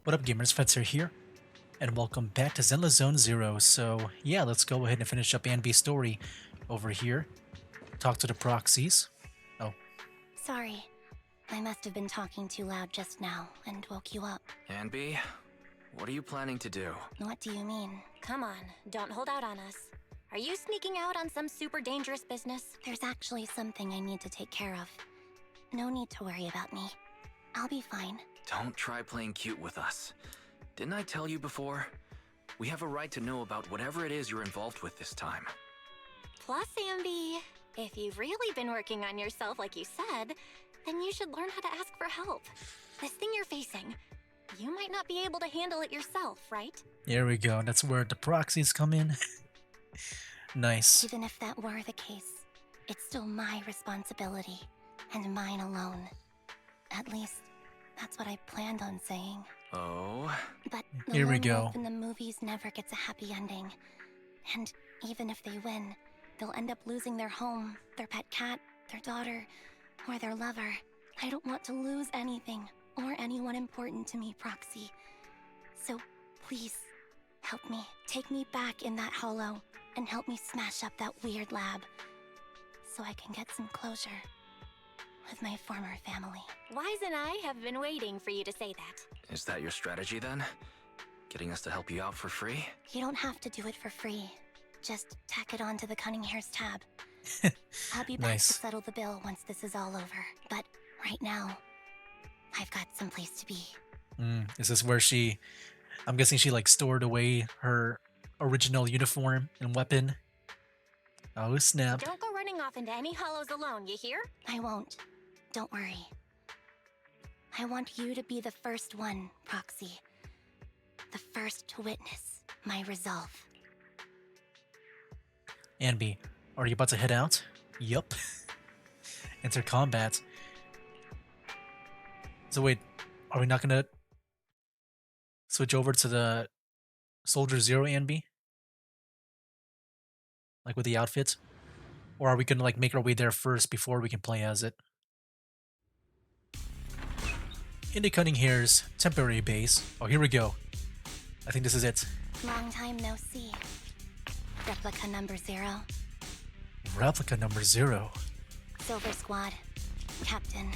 What up, gamers? Fetzer here, and welcome back to Zenless Zone Zero. So, yeah, let's go ahead and finish up Anby's story over here. Talk to the proxies. Oh, Sorry, I must have been talking too loud just now and woke you up. Anby, what are you planning to do? What do you mean? Come on, don't hold out on us. Are you sneaking out on some super dangerous business? There's actually something I need to take care of. No need to worry about me. I'll be fine. Don't try playing cute with us. Didn't I tell you before? We have a right to know about whatever it is you're involved with this time. Plus, Ambi, if you've really been working on yourself like you said, then you should learn how to ask for help. This thing you're facing, you might not be able to handle it yourself, right? here we go. That's where the proxies come in. Nice. Even if that were the case, it's still my responsibility, and mine alone. At least, that's what I planned on saying. Oh? But the Here we lone go. wolf in the movies never gets a happy ending. And even if they win, they'll end up losing their home, their pet cat, their daughter, or their lover. I don't want to lose anything, or anyone important to me, Proxy. So, please, help me. Take me back in that hollow, and help me smash up that weird lab, so I can get some closure with my former family. Wise and I have been waiting for you to say that. Is that your strategy then? Getting us to help you out for free? You don't have to do it for free. Just tack it on to the Cunning Hair's tab. I'll be back Nice. to settle the bill once this is all over. But right now, I've got someplace to be. Is this where she... I'm guessing she, like, stored away her original uniform and weapon. Oh, snap. Don't go running off into any hollows alone, you hear? I won't. Don't worry. I want you to be the first one, Proxy. The first to witness my resolve. Anby, are you about to head out? Yup. Enter combat. So wait, are we not gonna switch over to the Soldier Zero Anby? Like with the outfit? Or are we gonna like make our way there first before we can play as it? Into Cunning Hair's temporary base. Oh, here we go. I think this is it. Long time no see. Replica number 0. Replica number 0. Silver Squad. Captain.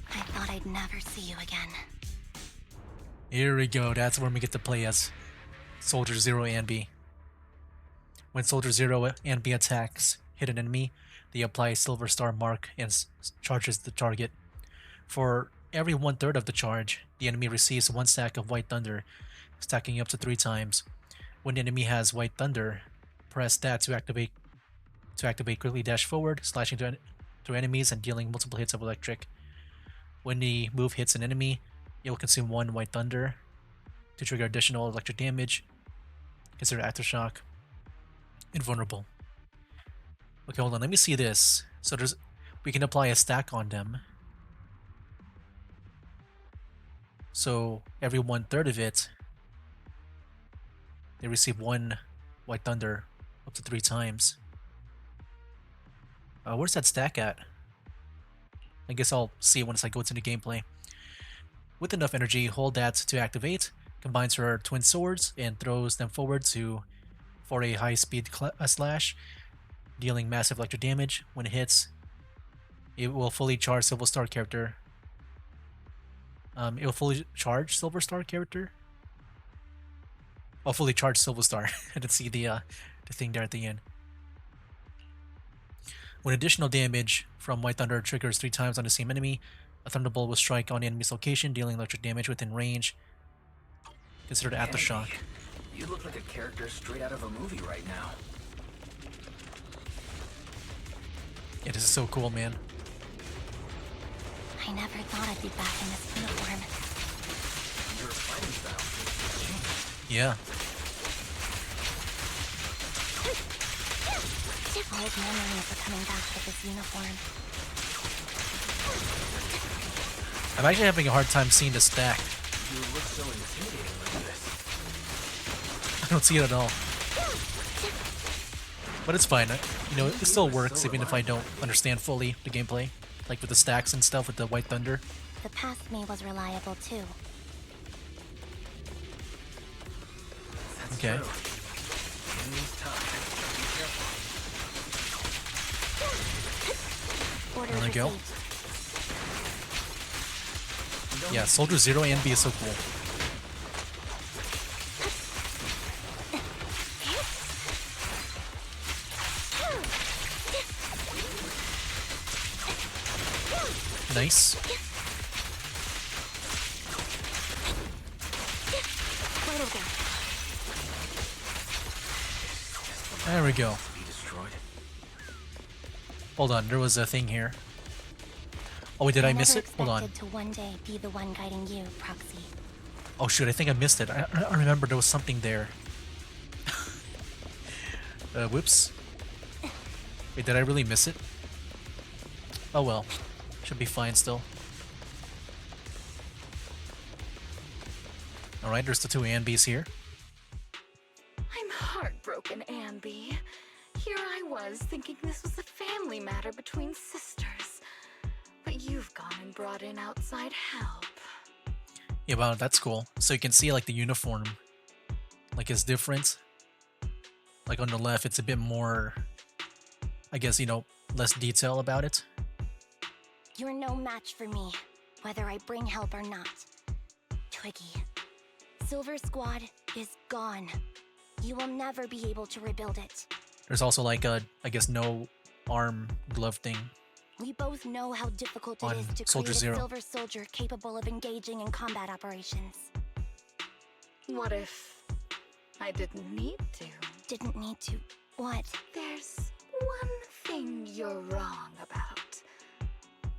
I thought I'd never see you again. Here we go. That's when we get to play as Soldier Zero Anby. When Soldier Zero Anby attacks hit an enemy, they apply Silver Star mark and charges the target. For every 1/3 of the charge, the enemy receives 1 stack of White Thunder, stacking up to 3 times. When the enemy has White Thunder, press that to activate quickly dash forward, slashing through enemies and dealing multiple hits of electric. When the move hits an enemy, it will consume 1 White Thunder to trigger additional electric damage. Consider Aftershock. Invulnerable. Okay, hold on, let me see this. So we can apply a stack on them. So every 1/3 of it, they receive 1 White Thunder up to 3 times. Where's that stack at? I guess I'll see it once I go into the gameplay. With enough energy, hold that to activate, combines her twin swords, and throws them forward for a high-speed slash, dealing massive electric damage. When it hits, it will fully charge Silver Star character. It will fully charge Silver Star character. Oh, fully charged Silver Star. I didn't see the thing there at the end. When additional damage from White Thunder triggers 3 times on the same enemy, a Thunderbolt will strike on the enemy's location, dealing electric damage within range. Considered Aftershock. Anby, you look like a character straight out of a movie right now. Yeah, this is so cool, man. I never thought I'd be back in this uniform. Your fighting style has changed. Yeah. Old memories are coming back with this uniform. I'm actually having a hard time seeing the stack. You look so intimidating like this. I don't see it at all. But it's fine. You know, it still works even if I don't understand fully the gameplay. Like with the stacks and stuff with the White Thunder. The past me was reliable too. Okay. Enemy's tough. Be careful. Order There we go. received. Yeah, Soldier Zero and B is so cool. Nice. Vital gap. There we go. Be destroyed. Hold on, there was a thing here. Oh wait, did I miss never it? Hold on. expected to one day be the one guiding you, Proxy. Oh shoot, I think I missed it. I remember there was something there. Whoops. Wait, did I really miss it? Oh well. Should be fine still. Alright, there's the two Anbys here. I'm heartbroken, Anby. Here I was thinking this was a family matter between sisters. But you've gone and brought in outside help. Yeah, wow, that's cool. So you can see like the uniform. Like it's different. Like on the left, it's a bit more, I guess, you know, less detail about it. You're no match for me, whether I bring help or not. Twiggy. Silver Squad is gone. You will never be able to rebuild it. There's also like a, I guess, no arm glove thing. We both know how difficult it On is to Soldier create a Zero. silver soldier capable of engaging in combat operations. What if I didn't need to? Didn't need to. What? There's one thing you're wrong about.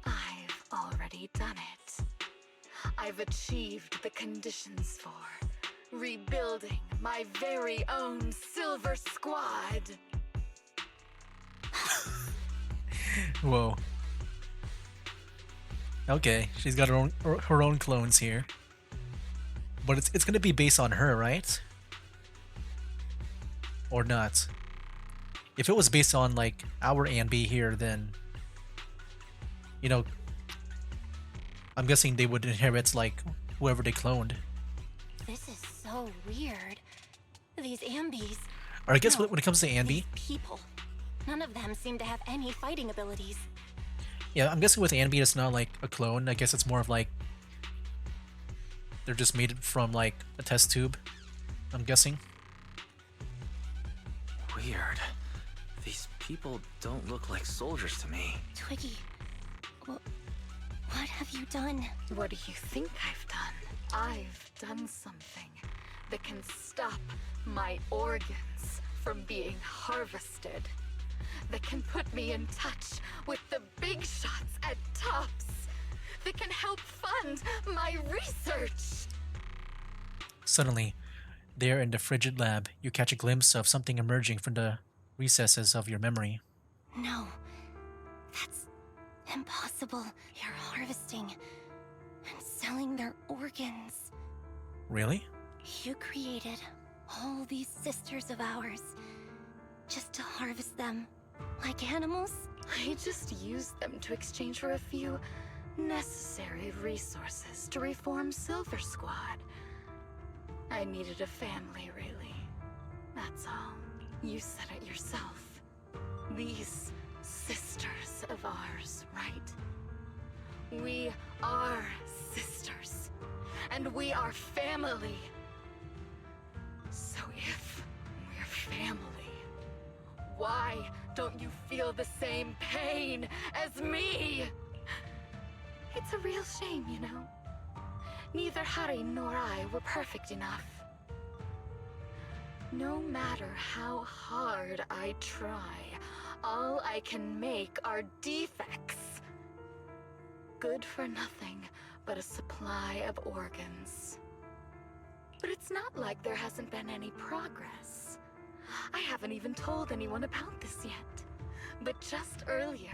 I've already done it. I've achieved the conditions for rebuilding my very own Silver Squad. Whoa. Okay, she's got her own clones here. But it's gonna be based on her, right? Or not? If it was based on like our Anby here, then you know, I'm guessing they would inherit like whoever they cloned. This is so weird. These Ambys, Or I guess No, when it comes to Anby, these people, none of them seem to have any fighting abilities. yeah, I'm guessing with Anby it's not like a clone. I guess it's more of like they're just made from like a test tube. I'm guessing. Weird. These people don't look like soldiers to me. Twiggy, what have you done? What do you think I've done? I've done something that can stop my organs from being harvested. That can put me in touch with the big shots at Tops. That can help fund my research. Suddenly, there in the frigid lab, you catch a glimpse of something emerging from the recesses of your memory. No, that's impossible. You're harvesting and selling their organs. Really? You created all these sisters of ours just to harvest them like animals? I just used them to exchange for a few necessary resources to reform Silver Squad. I needed a family, really. That's all. You said it yourself. These sisters of ours, right? We are sisters. And we are family. So if we're family, why don't you feel the same pain as me? It's a real shame, you know. Neither Harry nor I were perfect enough. No matter how hard I try, all I can make are defects. Good for nothing but a supply of organs. But it's not like there hasn't been any progress. I haven't even told anyone about this yet. But just earlier,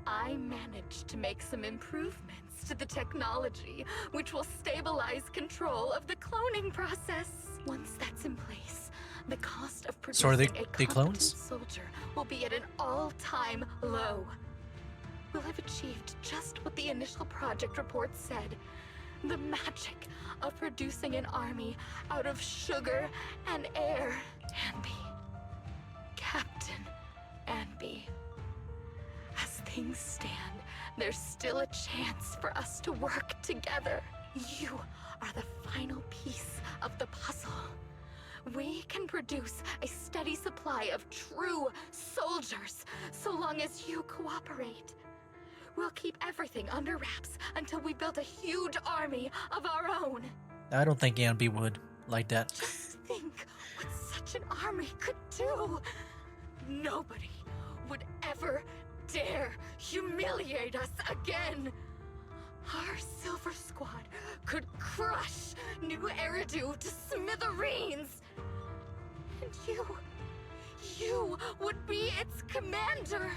I managed to make some improvements to the technology, which will stabilize control of the cloning process. Once that's in place, the cost of So are producing they a competent clones? soldier will be at an all-time low. We'll have achieved just what the initial project report said. The magic of producing an army out of sugar and air. Anby. Captain Anby. As things stand, there's still a chance for us to work together. You are the final piece of the puzzle. We can produce a steady supply of true soldiers so long as you cooperate. We'll keep everything under wraps until we build a huge army of our own. I don't think Anby would like that. Just think what such an army could do. Nobody would ever dare humiliate us again. Our Silver Squad could crush New Eridu to smithereens. And you would be its commander.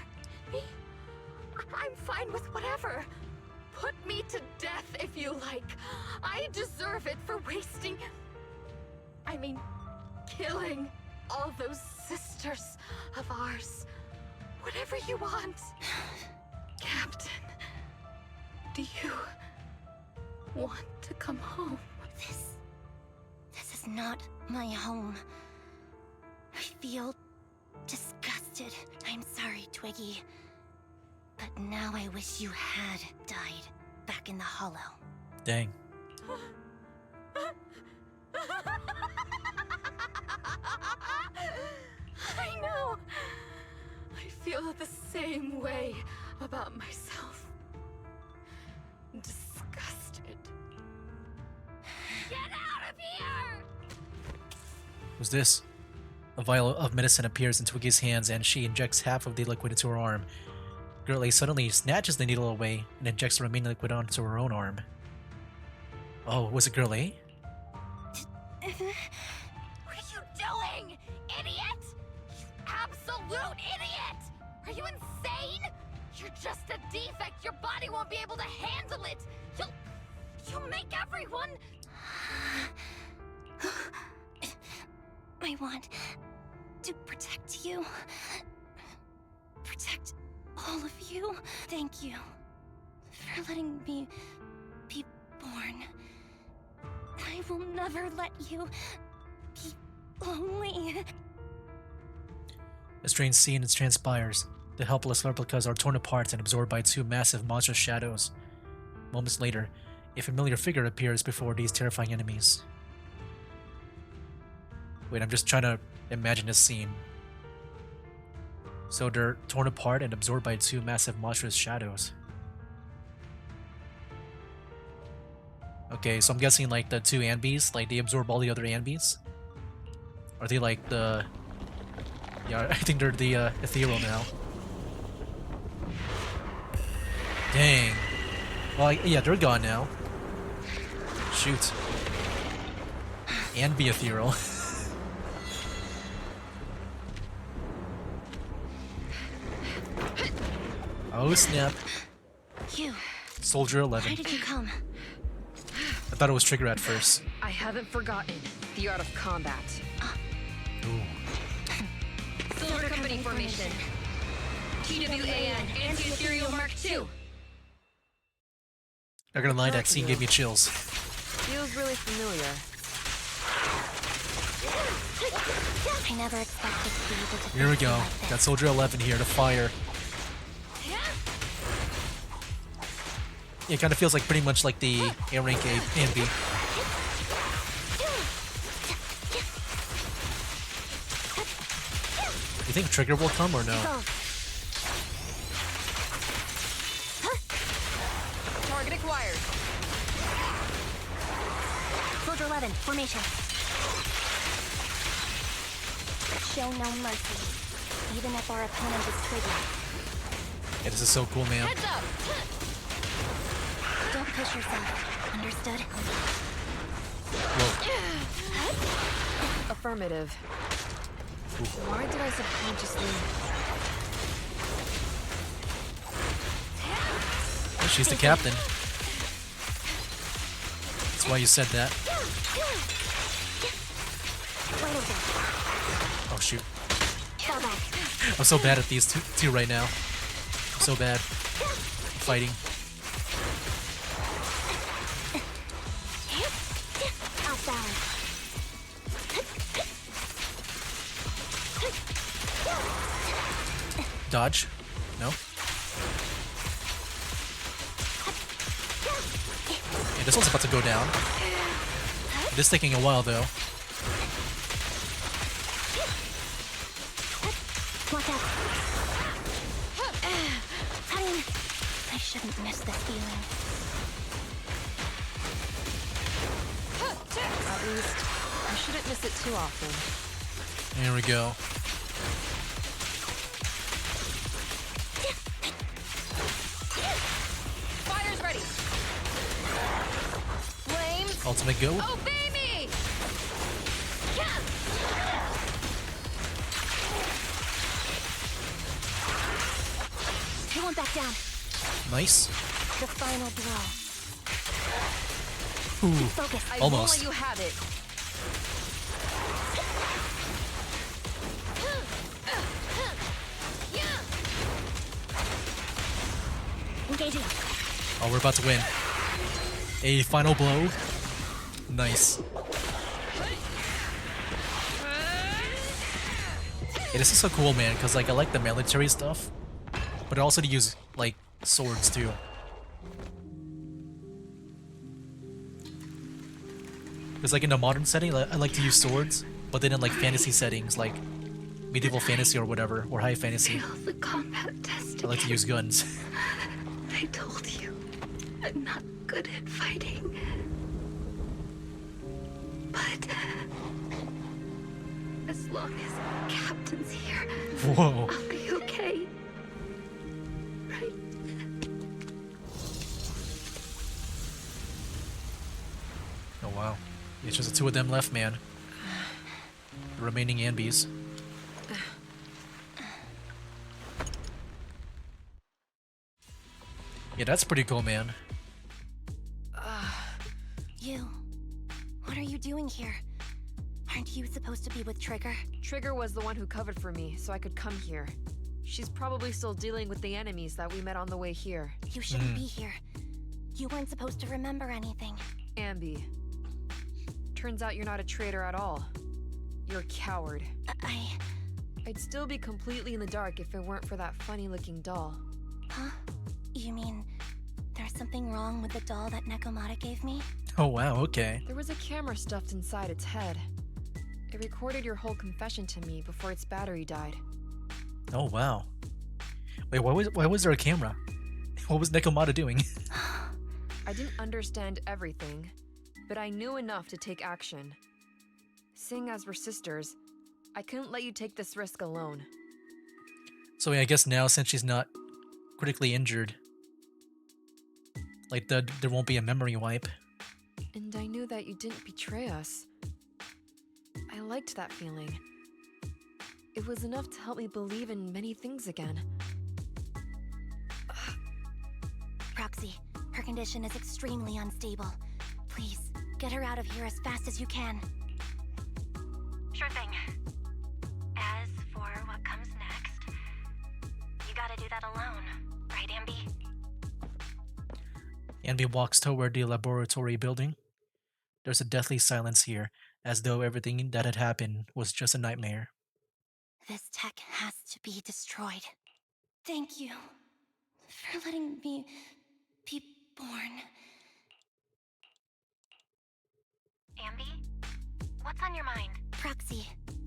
Me? I'm fine with whatever. Put me to death if you like. I deserve it for killing all those sisters of ours. Whatever you want. Captain, do you want to come home? This is not my home. I feel disgusted. I'm sorry, Twiggy. But now I wish you had died back in the Hollow. Dang. I know. I feel the same way about myself. Disgusted. Get out of here! Who's this? A vial of medicine appears in Twiggy's hands and she injects half of the liquid into her arm. Girlie suddenly snatches the needle away and injects the remaining liquid onto her own arm. Oh, was it Girlie? What are you doing, idiot? You absolute idiot! Are you insane? You're just a defect. Your body won't be able to handle it. You'll make everyone... I want to protect you. Protect all of you. Thank you for letting me be born. I will never let you be lonely. A strange scene transpires. The helpless replicas are torn apart and absorbed by two massive monstrous shadows. Moments later, a familiar figure appears before these terrifying enemies. Wait, I'm just trying to imagine this scene. So they're torn apart and absorbed by two massive monstrous shadows. Okay, so I'm guessing like the two Anbys, like they absorb all the other Anbys? Are they like the... Yeah, I think they're the ethereal now. Dang. Well, yeah, they're gone now. Shoot. Anby ethereal. Oh snap. You. Soldier 11. Why did you come? I thought it was Trigger at first. I haven't forgotten the art of combat. Ooh. Silver Company formation. TWAN, Anti-Ethereal Mark II. Not gonna lie, that scene gave me chills. Feels really familiar. I never expected to be able to. Here we face you go. like this. Got Soldier 11 here to fire. Yeah, it kind of feels like pretty much like the A rank A and B. You think Trigger will come or no? Target acquired. Soldier 11, formation. Show no mercy, even if our opponent is Twiggy. Yeah, this is so cool, man. Heads up! Don't push yourself. Understood? Whoa. Affirmative. Why did I subconsciously... She's the captain. That's why you said that. Oh shoot. Fall back. I'm so bad at these two right now. I'm so bad. Fighting. salad. Dodge. No. Yeah, this one's about to go down. This is taking a while though. Watch out. I shouldn't miss this feeling. At least, I shouldn't miss it too often. Here we go. Fire's ready. Flames, Ultimate go. obey me! I won't back down. Nice. The final blow. Ooh. Focus. I Almost. won't let you have it. Engaging. Oh, we're about to win. A final blow. Nice. Yeah, this is so cool, man, because like I like the military stuff, but also to use like swords too. Because like in a modern setting, I like to use swords, but then in like fantasy settings, like medieval fantasy or whatever, or high fantasy, Fail the combat test I like to again. use guns. I told you, I'm not good at fighting. But as long as Captain's here, Whoa. I'll be okay. Right? Oh wow. It's just the two of them left, man. The remaining Anbis. Yeah, that's pretty cool, man. You. What are you doing here? Aren't you supposed to be with Trigger? Trigger was the one who covered for me, so I could come here. She's probably still dealing with the enemies that we met on the way here. You shouldn't be here. You weren't supposed to remember anything. Ambi. Turns out you're not a traitor at all. You're a coward. I'd still be completely in the dark if it weren't for that funny-looking doll. Huh? You mean there's something wrong with the doll that Nekomata gave me? Oh wow, okay. There was a camera stuffed inside its head. It recorded your whole confession to me before its battery died. Oh wow. Wait, why was there a camera? What was Nekomata doing? I didn't understand everything, but I knew enough to take action. Seeing as we're sisters, I couldn't let you take this risk alone. So yeah, I guess now since she's not critically injured, like there won't be a memory wipe. And I knew that you didn't betray us. I liked that feeling. It was enough to help me believe in many things again. Proxy, her condition is extremely unstable. Please, get her out of here as fast as you can. Sure thing. As for what comes next, you gotta do that alone, right, Ambi? Anby walks toward the laboratory building. There's a deathly silence here, as though everything that had happened was just a nightmare. This tech has to be destroyed. Thank you for letting me be born. Ambi? What's on your mind? Proxy,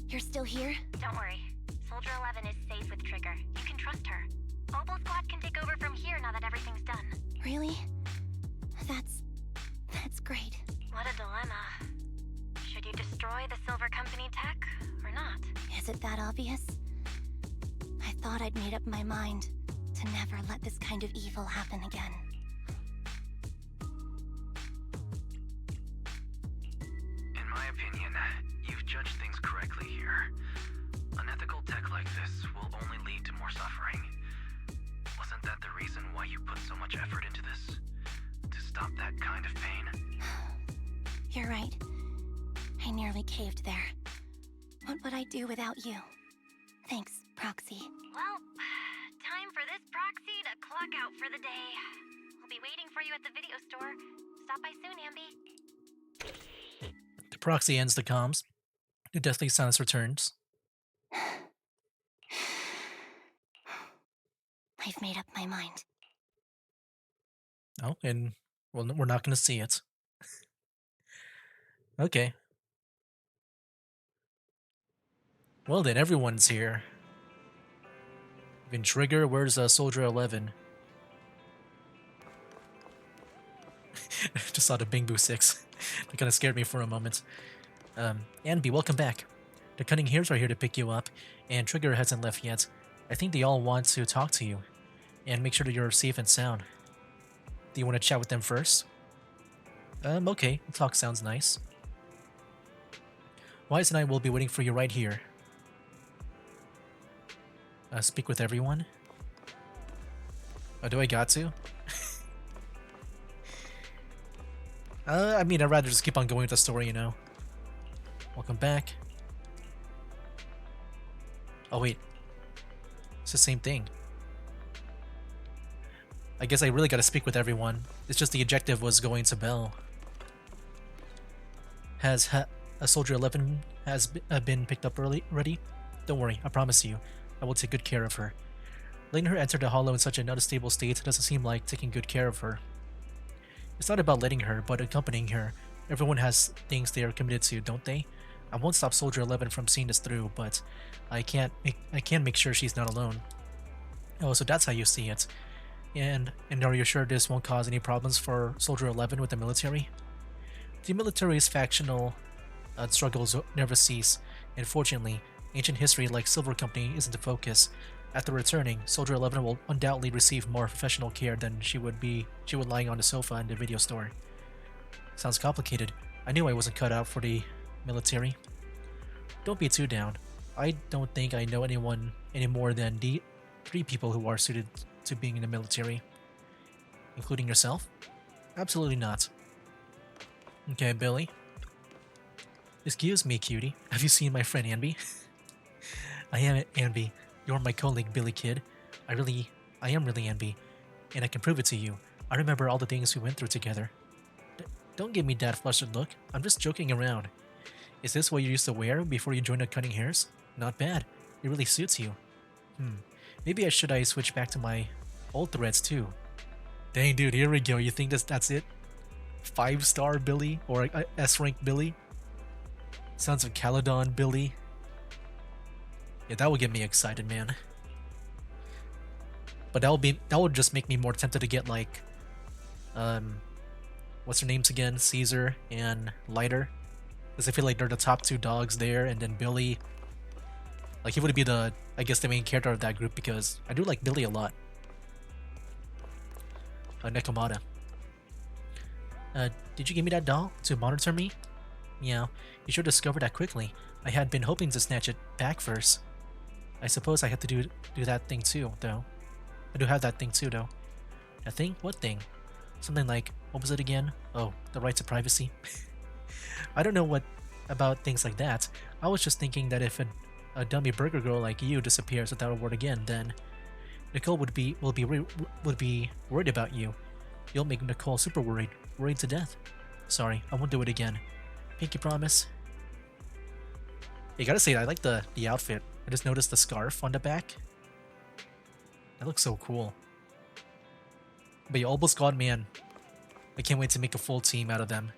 you're still here? Don't worry. Soldier 11 is safe with Trigger. You can trust her. Oboe Squad can take over from here now that everything's done. Really? That's great. What a dilemma. Should you destroy the Silver Company tech, or not? Is it that obvious? I thought I'd made up my mind to never let this kind of evil happen again. In my opinion, you've judged things correctly here. Unethical tech like this will only lead to more suffering. Wasn't that the reason why you put so much effort into this? To stop that kind of pain? You're right. I nearly caved there. What would I do without you? Thanks, Proxy. Well, time for this proxy to clock out for the day. We'll be waiting for you at the video store. Stop by soon, Ambi. The Proxy ends the comms. The deathly silence returns. I've made up my mind. Oh, and well, we're not going to see it. Okay. Well then, everyone's here. Even Trigger, where's Soldier 11? Just saw the Bing Boo 6. That kind of scared me for a moment. Anby, welcome back. The Cunning Hares are here to pick you up, and Trigger hasn't left yet. I think they all want to talk to you, and make sure that you're safe and sound. Do you want to chat with them first? Okay. Talk sounds nice. Wise and I will be waiting for you right here. Speak with everyone? Oh, do I got to? I mean, I'd rather just keep on going with the story, you know. Welcome back. Oh, wait. It's the same thing. I guess I really gotta speak with everyone. It's just the objective was going to Belle. Has a Soldier 11 has been picked up already? Don't worry, I promise you. I will take good care of her. Letting her enter the Hollow in such an unstable state doesn't seem like taking good care of her. It's not about letting her, but accompanying her. Everyone has things they are committed to, don't they? I won't stop Soldier 11 from seeing this through, but I can make sure she's not alone. Oh, so that's how you see it. And are you sure this won't cause any problems for Soldier 11 with the military? The military's factional struggles never cease, and fortunately, ancient history like Silver Company isn't the focus. After returning, Soldier 11 will undoubtedly receive more professional care than she would lying on the sofa in the video store. Sounds complicated. I knew I wasn't cut out for the military. Don't be too down. I don't think I know anyone any more than the 3 people who are suited to being in the military. Including yourself? Absolutely not. Okay, Billy. Excuse me, cutie. Have you seen my friend Anby? I am Anby. You're my colleague, Billy Kid. I am really Anby, and I can prove it to you. I remember all the things we went through together. Don't give me that flustered look. I'm just joking around. Is this what you used to wear before you joined the Cunning Hares? Not bad. It really suits you. Maybe I switch back to my old threads too. Dang, dude, here we go. You think that's it? 5-star Billy or S-rank Billy? Sons of Caledon Billy? Yeah, that would get me excited, man. But that would just make me more tempted to get like, what's their names again? Caesar and Lighter, because I feel like they're the top 2 dogs there, and then Billy, like he would be the main character of that group because I do like Billy a lot. Nekomata. Did you give me that doll to monitor me? Yeah, you sure discovered that quickly. I had been hoping to snatch it back first. I suppose I have to do that thing too, though. I do have that thing too, though. A thing? What thing? Something like, what was it again? Oh, the right to privacy. I don't know what about things like that. I was just thinking that if a dummy burger girl like you disappears without a word again, then Nicole would be worried about you. You'll make Nicole super worried to death. Sorry, I won't do it again. Pinky promise. You gotta say, I like the outfit. I just noticed the scarf on the back. That looks so cool. But yeah, almost God, man. I can't wait to make a full team out of them.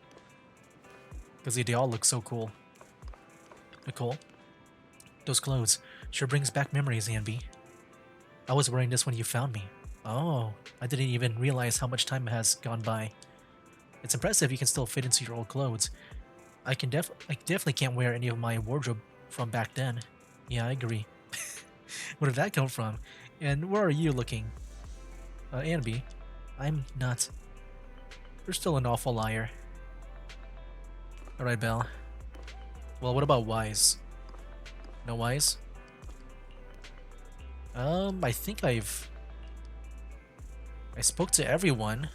Because they all look so cool. Nicole, those clothes sure brings back memories, Anby. I was wearing this when you found me. Oh, I didn't even realize how much time has gone by. It's impressive you can still fit into your old clothes. I definitely can't wear any of my wardrobe from back then. Yeah, I agree. Where did that come from? And where are you looking? Anby, I'm not. You're still an awful liar. Alright, Belle. Well, what about Wise? No Wise? I think I spoke to everyone.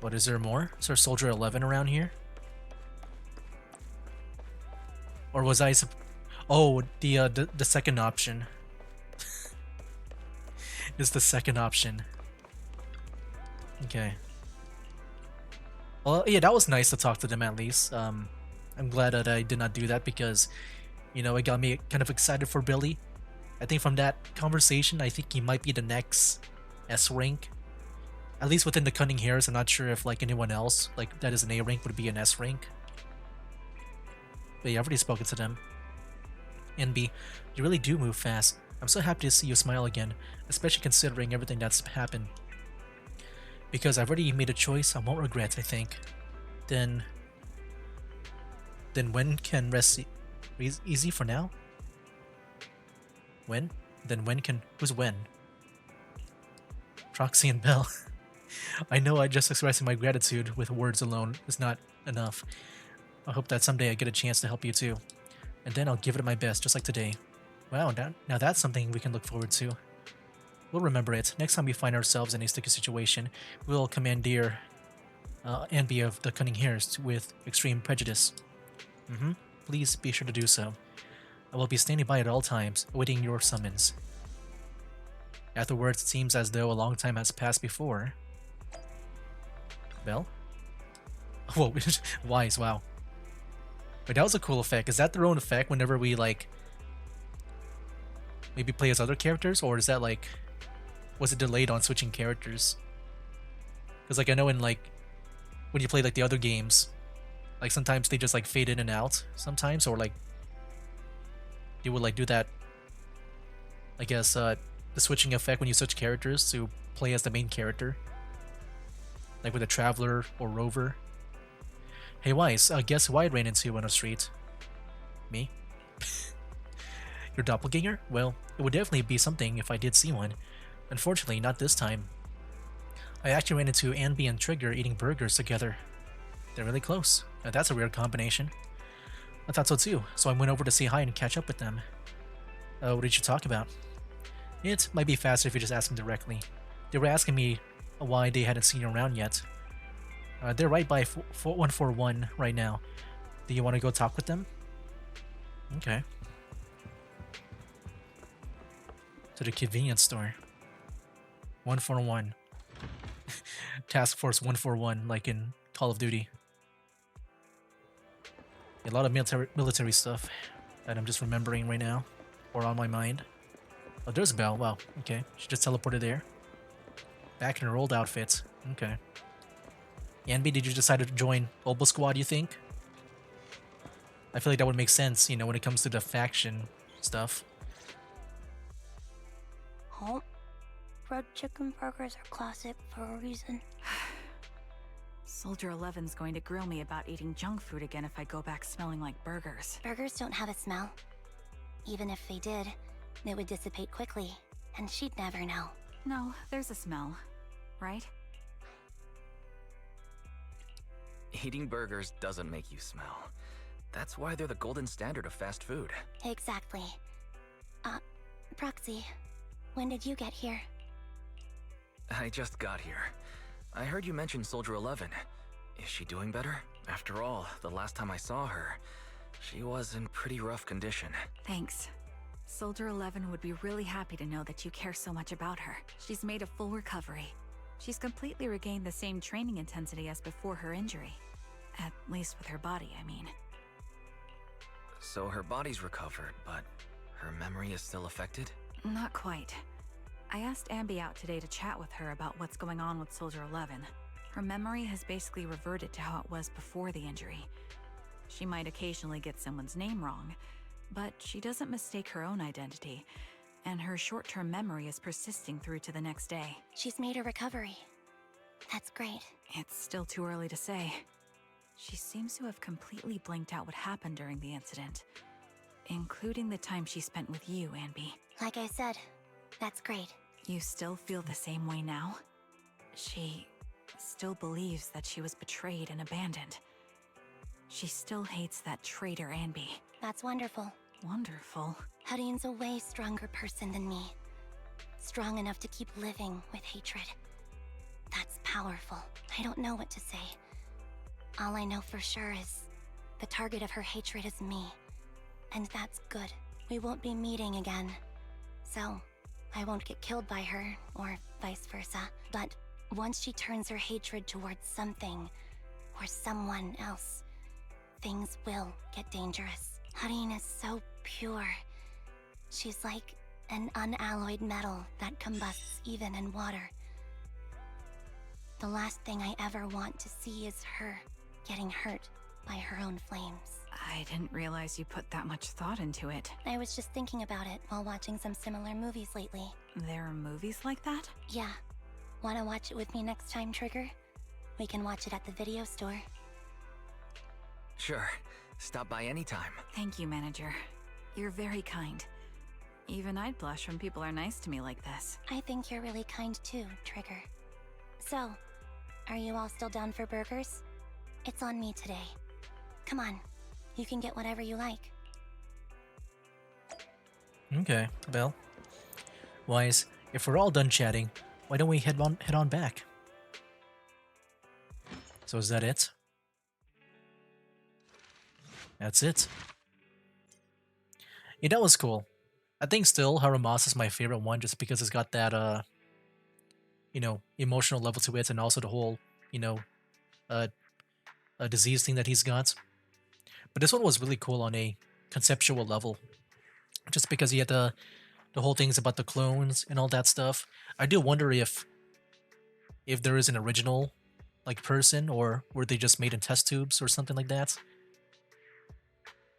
But is there more? Is there Soldier 11 around here? Or was I oh, the second option. Is the second option. Okay. Well, yeah, that was nice to talk to them at least. I'm glad that I did not do that because, it got me kind of excited for Billy. I think from that conversation, I think he might be the next S rank. At least within the Cunning Hares, I'm not sure if like anyone else like that is an A rank would be an S rank. But yeah, I've already spoken to them. NB, you really do move fast. I'm so happy to see you smile again, especially considering everything that's happened. Because I've already made a choice I won't regret, I think. Then when can rest easy for now? When? Then when can who's when? Proxy and Bell. I know I just expressing my gratitude with words alone is not enough. I hope that someday I get a chance to help you too. And then I'll give it my best, just like today. Wow, now that's something we can look forward to. We'll remember it. Next time we find ourselves in a sticky situation, we'll commandeer Envy of the Cunning Hares with extreme prejudice. Please be sure to do so. I will be standing by at all times, awaiting your summons. Afterwards, it seems as though a long time has passed before. Bell? Whoa, wise, wow. Wait, that was a cool effect. Is that their own effect whenever we, like, maybe play as other characters? Or is that, like, was it delayed on switching characters? Because, like, I know in, like, when you play, like, the other games, like, sometimes they just, like, fade in and out sometimes, or, like, they would, like, do that, I guess, the switching effect when you switch characters to play as the main character. Like with a Traveler or Rover. Hey, Wise, guess who I ran into on the street? Me? Your doppelganger? Well, it would definitely be something if I did see one. Unfortunately, not this time. I actually ran into Anby and Trigger eating burgers together. They're really close. Now, that's a weird combination. I thought so too, so I went over to say hi and catch up with them. What did you talk about? It might be faster if you just ask them directly. They were asking me why they hadn't seen you around yet. They're right by 141 right now. Do you want to go talk with them? Okay. To the convenience store. 141. Task Force 141, like in Call of Duty. A lot of military stuff that I'm just remembering right now, or on my mind. Oh, there's Belle. Wow. Okay, she just teleported there. Back in her old outfit. Okay. Yanbi, did you decide to join Obo Squad, you think? I feel like that would make sense, when it comes to the faction stuff. Oh, fried chicken burgers are classic for a reason. Soldier 11's going to grill me about eating junk food again if I go back smelling like burgers. Burgers don't have a smell. Even if they did, it would dissipate quickly, and she'd never know. No, there's a smell, right? Eating burgers doesn't make you smell. That's why they're the golden standard of fast food. Exactly. Proxy, when did you get here? I just got here. I heard you mention Soldier 11. Is she doing better? After all, the last time I saw her, she was in pretty rough condition. Thanks. Soldier 11 would be really happy to know that you care so much about her. She's made a full recovery. She's completely regained the same training intensity as before her injury. At least with her body, I mean. So her body's recovered, but her memory is still affected? Not quite. I asked Ambi out today to chat with her about what's going on with Soldier 11. Her memory has basically reverted to how it was before the injury. She might occasionally get someone's name wrong, but she doesn't mistake her own identity, and her short-term memory is persisting through to the next day. She's made a recovery. That's great. It's still too early to say. She seems to have completely blanked out what happened during the incident, including the time she spent with you, Anby. Like I said, that's great. You still feel the same way now? She still believes that she was betrayed and abandoned. She still hates that traitor Anby. That's wonderful. Wonderful. Hudion's a way stronger person than me. Strong enough to keep living with hatred. That's powerful. I don't know what to say. All I know for sure is the target of her hatred is me. And that's good. We won't be meeting again. So, I won't get killed by her, or vice versa. But once she turns her hatred towards something, or someone else, things will get dangerous. Harin is so pure. She's like an unalloyed metal that combusts even in water. The last thing I ever want to see is her getting hurt by her own flames. I didn't realize you put that much thought into it. I was just thinking about it while watching some similar movies lately. There are movies like that? Yeah. Wanna watch it with me next time, Trigger? We can watch it at the video store. Sure. Stop by anytime. Thank you, Manager. You're very kind. Even I'd blush when people are nice to me like this. I think you're really kind too, Trigger. So, are you all still down for burgers? It's on me today. Come on. You can get whatever you like. Okay, well, Wise, if we're all done chatting, why don't we head on back? So is that it? That's it. Yeah, that was cool. I think still Harumasa is my favorite one just because it's got that you know, emotional level to it, and also the whole, you know, disease thing that he's got. But this one was really cool on a conceptual level, just because he had the whole things about the clones and all that stuff. I do wonder if there is an original like person, or were they just made in test tubes or something like that.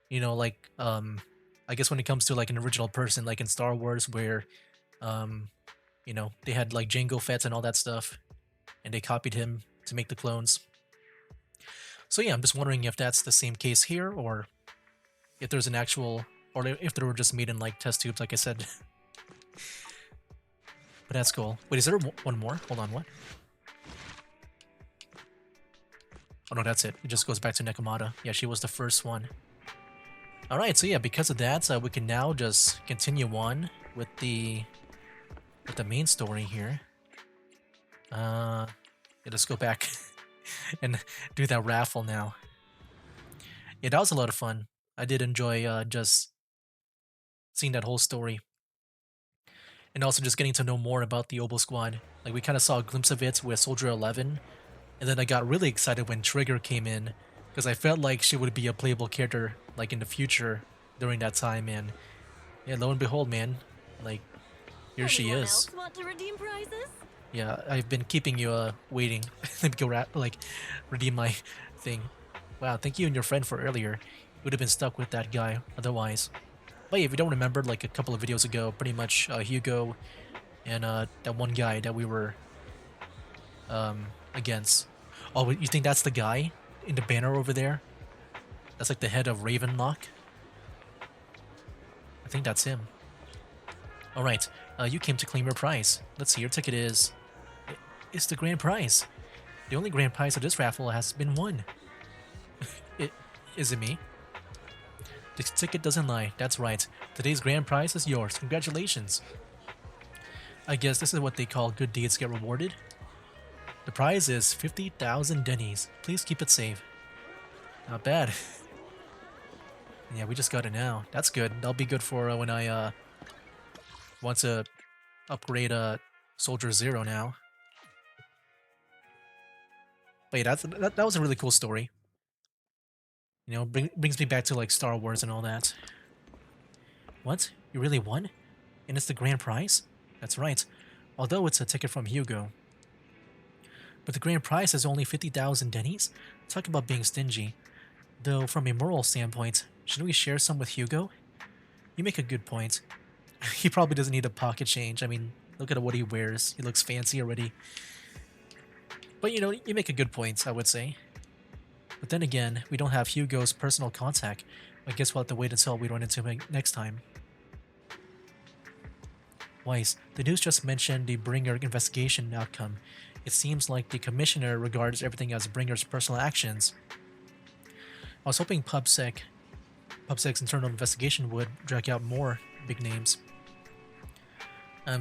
You know, like I guess when it comes to like an original person, like in Star Wars, where you know, they had like Jango Fett and all that stuff, and they copied him to make the clones. So yeah, I'm just wondering if that's the same case here, or if there's an actual, or if they were just made in like test tubes, like I said. But that's cool. Wait, is there one more? Hold on, what? Oh no, that's it. It just goes back to Nekomata. Yeah, she was the first one. Alright, so yeah, because of that, we can now just continue on with the main story here. Yeah, let's go back and do that raffle now. Yeah, that was a lot of fun. I did enjoy just seeing that whole story. And also just getting to know more about the Obo Squad. Like, we kind of saw a glimpse of it with Soldier 11, and then I got really excited when Trigger came in, because I felt like she would be a playable character, like, in the future during that time, and yeah, lo and behold, man, like, here she Anyone is. else want to redeem prizes? Yeah, I've been keeping you waiting. Let me go redeem my thing. Wow, thank you and your friend for earlier. Would have been stuck with that guy otherwise. But yeah, if you don't remember, like a couple of videos ago, pretty much Hugo and that one guy that we were against. Oh, you think that's the guy in the banner over there? That's like the head of Ravenlock? I think that's him. Alright, you came to claim your prize. Let's see, your ticket is... It's the grand prize. The only grand prize of this raffle has been won. Is it me? The ticket doesn't lie, that's right. Today's grand prize is yours. Congratulations. I guess this is what they call good deeds get rewarded. The prize is 50,000 dennies. Please keep it safe. Not bad. Yeah, we just got it now. That's good. That'll be good for when I want to upgrade Soldier Zero now. But yeah, that was a really cool story. You know, brings me back to like Star Wars and all that. What? You really won? And it's the grand prize? That's right. Although it's a ticket from Hugo. But the grand prize is only 50,000 dennies? Talk about being stingy. Though from a moral standpoint, shouldn't we share some with Hugo? You make a good point. He probably doesn't need a pocket change. I mean, look at what he wears. He looks fancy already. But you know, you make a good point, I would say. But then again, we don't have Hugo's personal contact. I guess we'll have to wait until we run into him next time. Weiss, the news just mentioned the Bringer investigation outcome. It seems like the Commissioner regards everything as Bringer's personal actions. I was hoping PubSec's internal investigation would drag out more big names.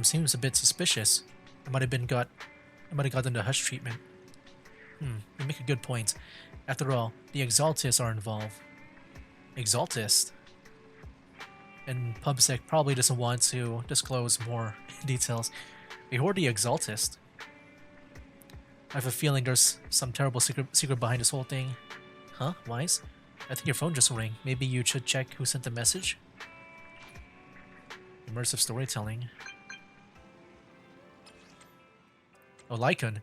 Seems a bit suspicious. It might have gotten the hush treatment. You make a good point. After all, the Exaltists are involved. Exaltists? And PubSec probably doesn't want to disclose more details. Who are the Exaltists? I have a feeling there's some terrible secret behind this whole thing. Huh? Wise? I think your phone just rang. Maybe you should check who sent the message? Immersive storytelling. Oh, Lycon.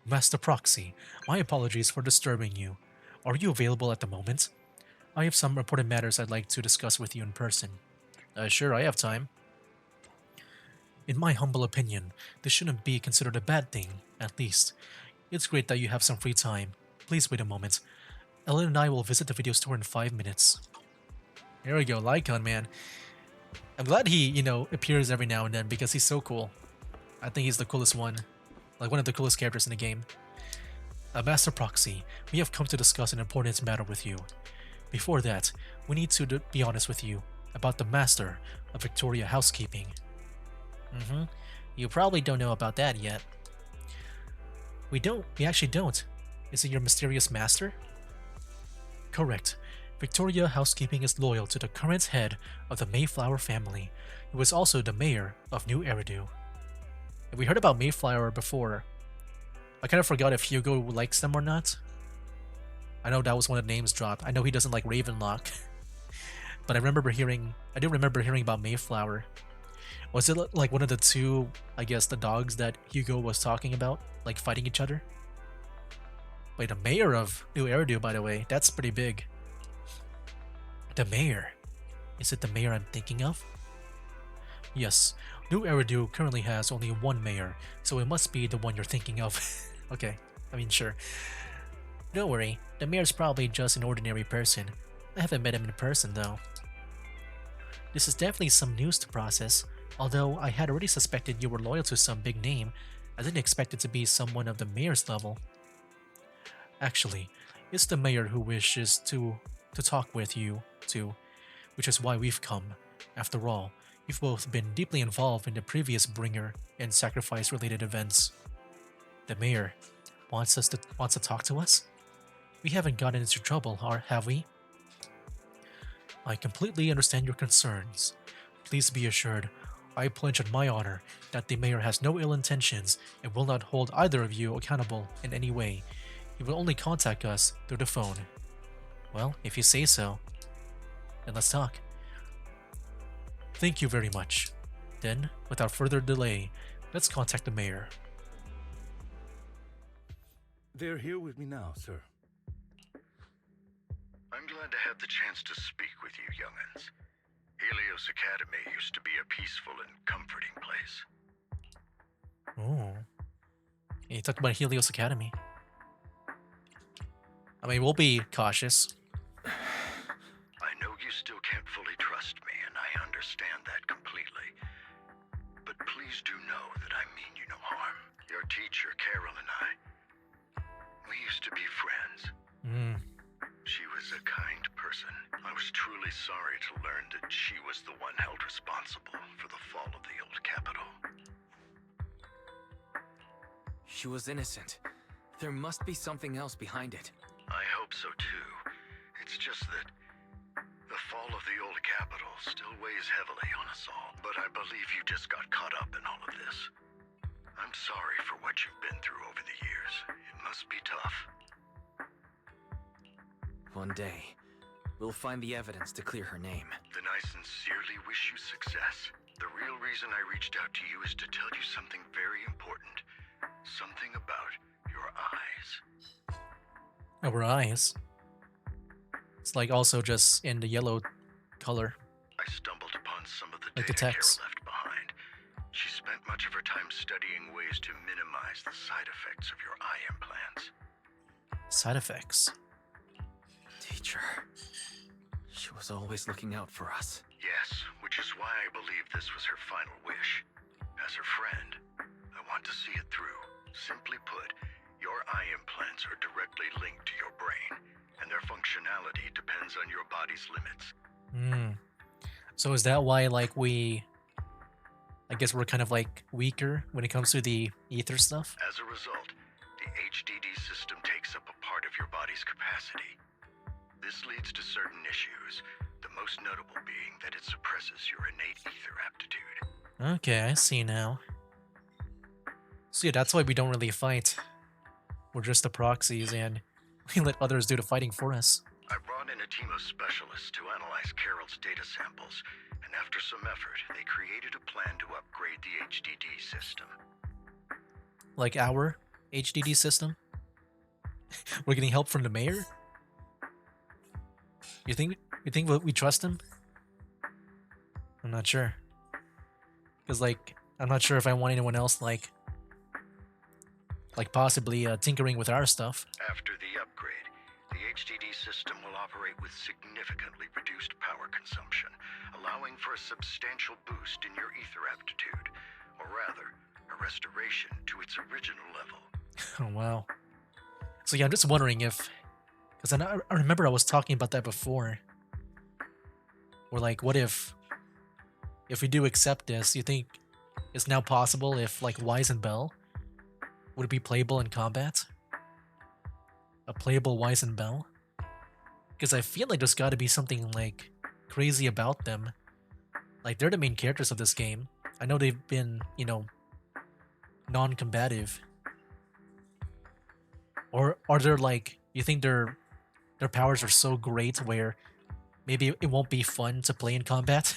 Master Proxy, my apologies for disturbing you. Are you available at the moment? I have some important matters I'd like to discuss with you in person. Sure, I have time. In my humble opinion, this shouldn't be considered a bad thing, at least. It's great that you have some free time. Please wait a moment. Ellen and I will visit the video store in 5 minutes. There we go, Lycon, man. I'm glad he, appears every now and then because he's so cool. I think he's the coolest one. Like one of the coolest characters in the game. Master Proxy, we have come to discuss an important matter with you. Before that, we need to be honest with you about the Master of Victoria Housekeeping. You probably don't know about that yet. We actually don't. Is it your mysterious master? Correct. Victoria Housekeeping is loyal to the current head of the Mayflower family, who is also the mayor of New Eridu. We heard about Mayflower before. I kind of forgot if Hugo likes them or not. I know that was one of the names dropped. I know he doesn't like Ravenlock. But I do remember hearing about Mayflower. Was it like one of the two, I guess, the dogs that Hugo was talking about? Like fighting each other? Wait, the mayor of New Eridu, by the way. That's pretty big. The mayor. Is it the mayor I'm thinking of? Yes. New Eridu currently has only one mayor, so it must be the one you're thinking of. Okay, I mean, sure. Don't worry, the mayor's probably just an ordinary person. I haven't met him in person, though. This is definitely some news to process. Although I had already suspected you were loyal to some big name, I didn't expect it to be someone of the mayor's level. Actually, it's the mayor who wishes to talk with you, too, which is why we've come. After all, you've both been deeply involved in the previous bringer and sacrifice-related events. The mayor wants to talk to us? We haven't gotten into trouble, have we? I completely understand your concerns. Please be assured, I pledge on my honor that the mayor has no ill intentions and will not hold either of you accountable in any way. He will only contact us through the phone. Well, if you say so, then let's talk. Thank you very much. Then, without further delay, let's contact the mayor. They're here with me now, sir. I'm glad to have the chance to speak with you, young'uns. Helios Academy used to be a peaceful and comforting place. Oh. You talked about Helios Academy. I mean, we'll be cautious. I know you still can't fully trust me, and I understand that completely. But please do know that I mean you no harm. Your teacher, Carol, and we used to be friends. She was a kind person. I was truly sorry to learn that she was the one held responsible for the fall of the old capital. She was innocent. There must be something else behind it. I hope so too. It's just that the fall of the old capital still weighs heavily on us all. But I believe you just got caught up in all of this. I'm sorry for what you've been through over the years. It must be tough. One day, we'll find the evidence to clear her name. Then I sincerely wish you success. The real reason I reached out to you is to tell you something very important. Something about your eyes. Our eyes? It's like also just in the yellow color. I stumbled upon some of the Like the data text. Carol left behind. She spent much of her time studying ways to minimize the side effects of your eye implants. Side effects. Teacher. She was always looking out for us. Yes, which is why I believe this was her final wish. As her friend, I want to see it through. Simply put, your eye implants are directly linked to your brain, and their functionality depends on your body's limits. So is that why, like, I guess we're kind of, like, weaker when it comes to the ether stuff? As a result, the HDD system takes up a part of your body's capacity. This leads to certain issues, the most notable being that it suppresses your innate ether aptitude. Okay, I see now. So yeah, that's why we don't really fight. We're just the proxies, and we let others do the fighting for us. I brought in a team of specialists to analyze Carol's data samples, and after some effort, they created a plan to upgrade the HDD system. Like our HDD system? We're getting help from the mayor? You think we trust him? I'm not sure. Because, like, I'm not sure if I want anyone else, like possibly tinkering with our stuff. After the upgrade, the HDD system will operate with significantly reduced power consumption, allowing for a substantial boost in your ether aptitude, or rather, a restoration to its original level. Oh, wow. So yeah, I'm just wondering if... Because I remember I was talking about that before. Or like, what if we do accept this, you think it's now possible if, like, Wise and Bell would it be playable in combat? A playable Wise and Bell? Because I feel like there's got to be something, like, crazy about them. Like, they're the main characters of this game. I know they've been, you know, non-combative. Or are there, like, you think their powers are so great where maybe it won't be fun to play in combat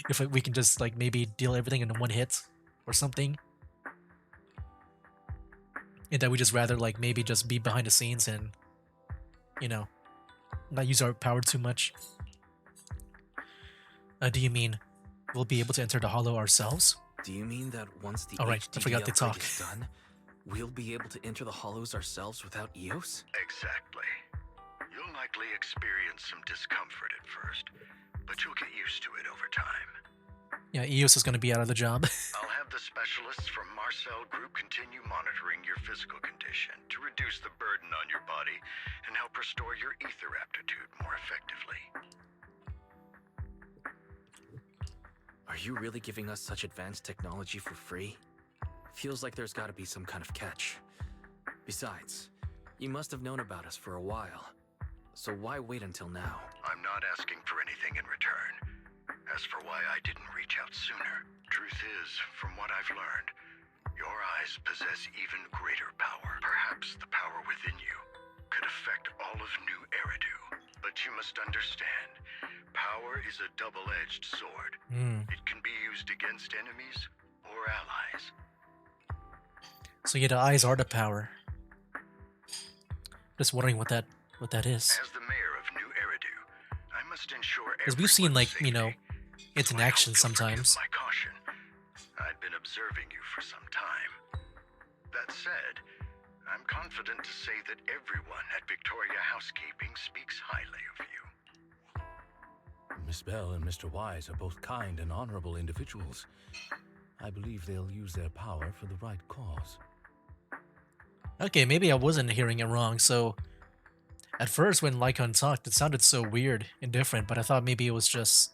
if we can just, like, maybe deal everything in one hit or something? And that we just rather, like, maybe just be behind the scenes and, you know, not use our power too much. Do you mean we'll be able to enter the hollow ourselves? Do you mean that once the Alright, I HDD forgot to upgrade talk. is done, we'll be able to enter the hollows ourselves without EOS? Exactly. You'll likely experience some discomfort at first, but you'll get used to it over time. Yeah, EOS is going to be out of the job. I'll have the specialists from Marcel Group continue monitoring your physical condition to reduce the burden on your body and help restore your ether aptitude more effectively. Are you really giving us such advanced technology for free? Feels like there's gotta be some kind of catch. Besides, you must have known about us for a while. So why wait until now? I'm not asking for anything in return. As for why I didn't reach out sooner, truth is, from what I've learned, your eyes possess even greater power. Perhaps the power within you could affect all of New Eridu. But you must understand, power is a double-edged sword. It can be used against enemies or allies. So yeah, the eyes are the power. Just wondering what that is. As the mayor of New Eridu, I must ensure Because we've seen, like, everyone's you know, safety. it's in So I hope action you'll forgive sometimes. my caution. I'd been observing you for some time. That said, I'm confident to say that everyone at Victoria Housekeeping speaks highly of you. Miss Bell and Mr. Wise are both kind and honorable individuals. I believe they'll use their power for the right cause. Okay, maybe I wasn't hearing it wrong. So, at first when Lycon talked, it sounded so weird and different, but I thought maybe it was just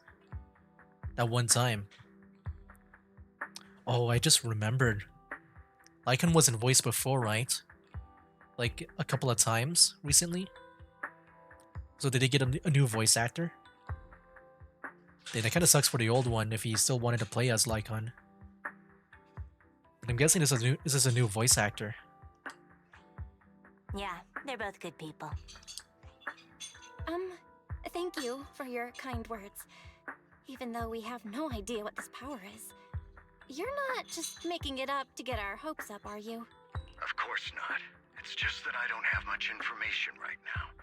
that one time. Oh, I just remembered. Lycon wasn't voiced before, right? Like, a couple of times recently? So did they get a new voice actor? Yeah, that kind of sucks for the old one if he still wanted to play as Lycon. But I'm guessing this is a new voice actor. Yeah, they're both good people. Thank you for your kind words. Even though we have no idea what this power is. You're not just making it up to get our hopes up, are you? Of course not. It's just that I don't have much information right now.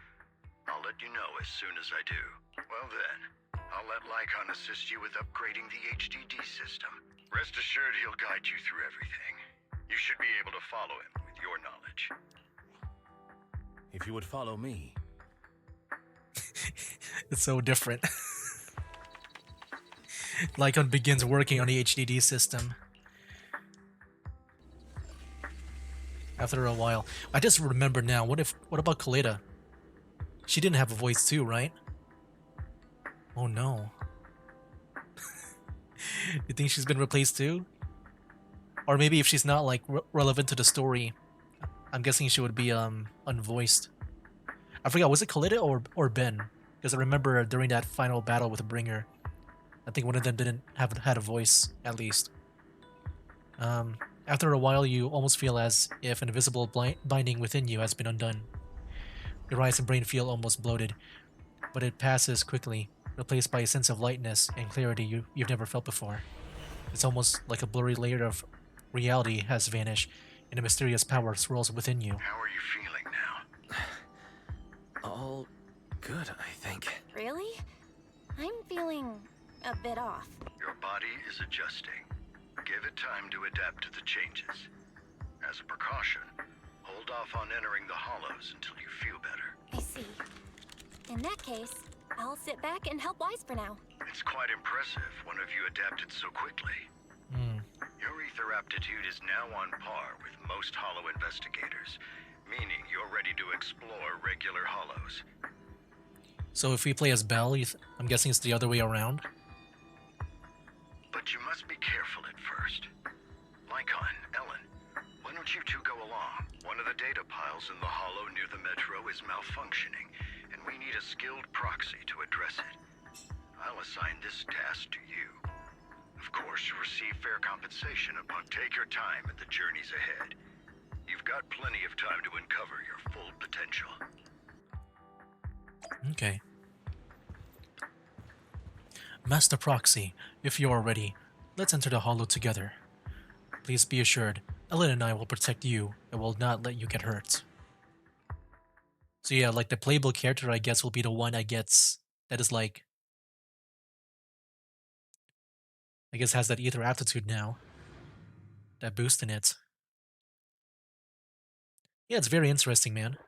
I'll let you know as soon as I do. Well then, I'll let Lycon assist you with upgrading the HDD system. Rest assured he'll guide you through everything. You should be able to follow him with your knowledge. If you would follow me. It's so different. Lycon begins working on the HDD system. After a while. I just remember now, what about Kaleda? She didn't have a voice too, right? Oh no. You think she's been replaced too? Or maybe if she's not, like, relevant to the story, I'm guessing she would be unvoiced. I forgot, was it Kaleda or Ben? Because I remember during that final battle with Bringer, I think one of them didn't had a voice, at least. After a while, you almost feel as if an invisible binding within you has been undone. Your eyes and brain feel almost bloated, but it passes quickly, replaced by a sense of lightness and clarity you've never felt before. It's almost like a blurry layer of reality has vanished, and a mysterious power swirls within you. How are you feeling now? All good, I think. Really? I'm feeling a bit off. Your body is adjusting. Give it time to adapt to the changes. As a precaution, hold off on entering the hollows until you feel better. I see. In that case, I'll sit back and help Wise for now. It's quite impressive one of you adapted so quickly. Your ether aptitude is now on par with most hollow investigators, meaning you're ready to explore regular hollows. So if we play as Belle, I'm guessing it's the other way around? But you must be careful at first. Lycon, Ellen, why don't you two go along? One of the data piles in the hollow near the metro is malfunctioning, and we need a skilled proxy to address it. I'll assign this task to you. Of course, you receive fair compensation upon take your time at the journeys ahead. You've got plenty of time to uncover your full potential. Okay. Master Proxy, if you are ready, let's enter the hollow together. Please be assured, Ellen and I will protect you and will not let you get hurt. So yeah, like the playable character, I guess, will be the one that is like, I guess has that ether aptitude now. That boost in it. Yeah, it's very interesting, man.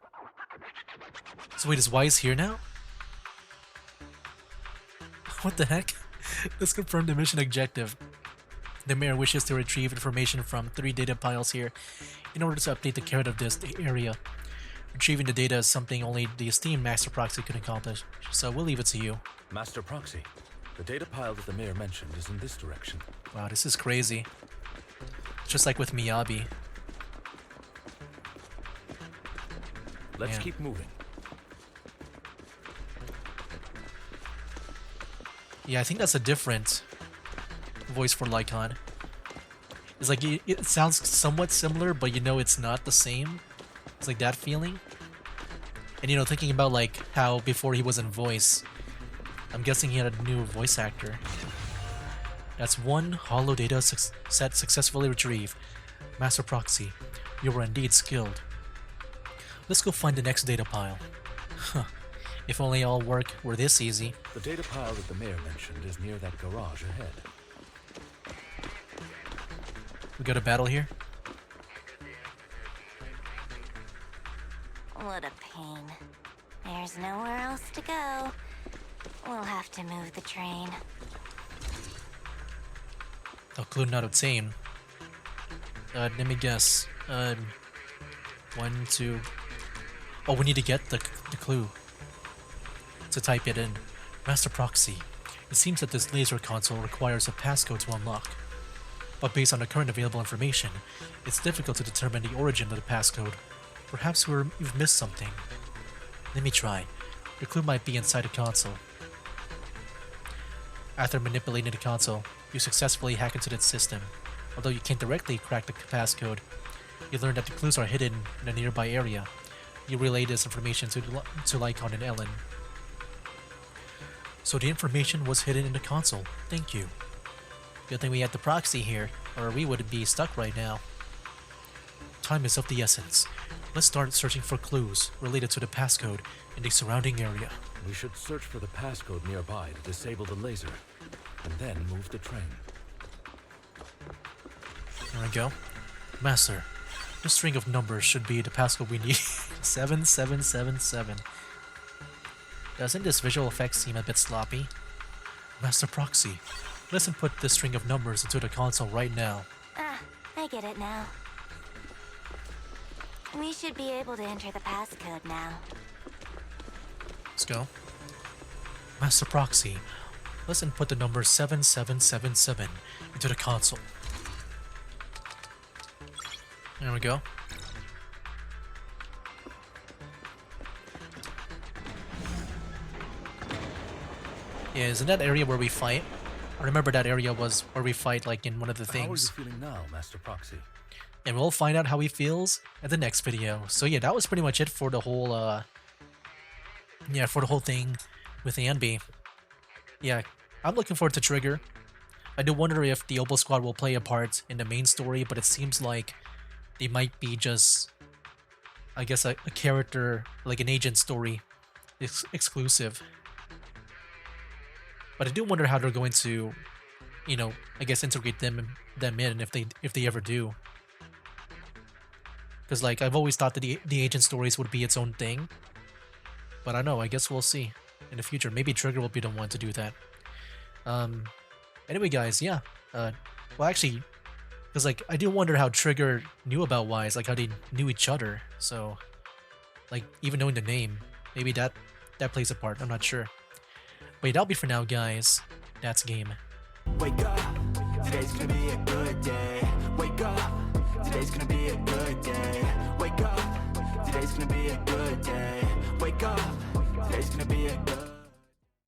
So wait, is Wise here now? What the heck? Let's confirm the mission objective. The mayor wishes to retrieve information from 3 data piles here in order to update the carrot of this area. Retrieving the data is something only the esteemed Master Proxy can accomplish, so we'll leave it to you. Master Proxy, the data pile that the mayor mentioned is in this direction. Wow, this is crazy. Just like with Miyabi. Let's Man. keep moving. Yeah, I think that's a different voice for Lycon. It's like, it sounds somewhat similar, but you know it's not the same. It's like that feeling. And you know, thinking about like how before he was in voice, I'm guessing he had a new voice actor. That's 1 hollow data set successfully retrieved. Master Proxy, you were indeed skilled. Let's go find the next data pile. Huh. If only all work were this easy. The data pile that the mayor mentioned is near that garage ahead. We got a battle here? What a pain. There's nowhere else to go. We'll have to move the train. Oh, clue not obtained. Let me guess. 1, 2... Oh, we need to get the clue. To type it in. Master Proxy. It seems that this laser console requires a passcode to unlock. But based on the current available information, it's difficult to determine the origin of the passcode. Perhaps you've missed something. Let me try. Your clue might be inside the console. After manipulating the console, you successfully hack into its system. Although you can't directly crack the passcode, you learn that the clues are hidden in a nearby area. You relay this information to Lycon and Ellen. So the information was hidden in the console. Thank you. Good thing we had the proxy here, or we would be stuck right now. Time is of the essence. Let's start searching for clues related to the passcode in the surrounding area. We should search for the passcode nearby to disable the laser, and then move the train. There we go. Master, this string of numbers should be the passcode we need. 7777. Doesn't this visual effect seem a bit sloppy? Master Proxy, let's input this string of numbers into the console right now. Ah, I get it now. We should be able to enter the passcode now. Let's go. Master Proxy, let's input the number 7777 into the console. There we go. Yeah, isn't that area where we fight? I remember that area was where we fight like in one of the How are you things. feeling now, Master Proxy? And we'll find out how he feels at the next video. So yeah, that was pretty much it for the whole for the whole thing with Anby. Yeah, I'm looking forward to Trigger. I do wonder if the Opal Squad will play a part in the main story, but it seems like they might be just, I guess, a character, like an agent story exclusive. But I do wonder how they're going to, you know, I guess integrate them in if they ever do. Because like I've always thought that the agent stories would be its own thing, but I don't know. I guess we'll see in the future. Maybe Trigger will be the one to do that. Anyway, guys, yeah. Well, actually, because like I do wonder how Trigger knew about Wise, like how they knew each other. So, like even knowing the name, maybe that plays a part. I'm not sure. But yeah, that'll be for now, guys. That's game. Wake up, today's gonna be a good day. Wake up, today's gonna be a good day. Wake up, today's gonna be a good day. Wake up, today's gonna be a good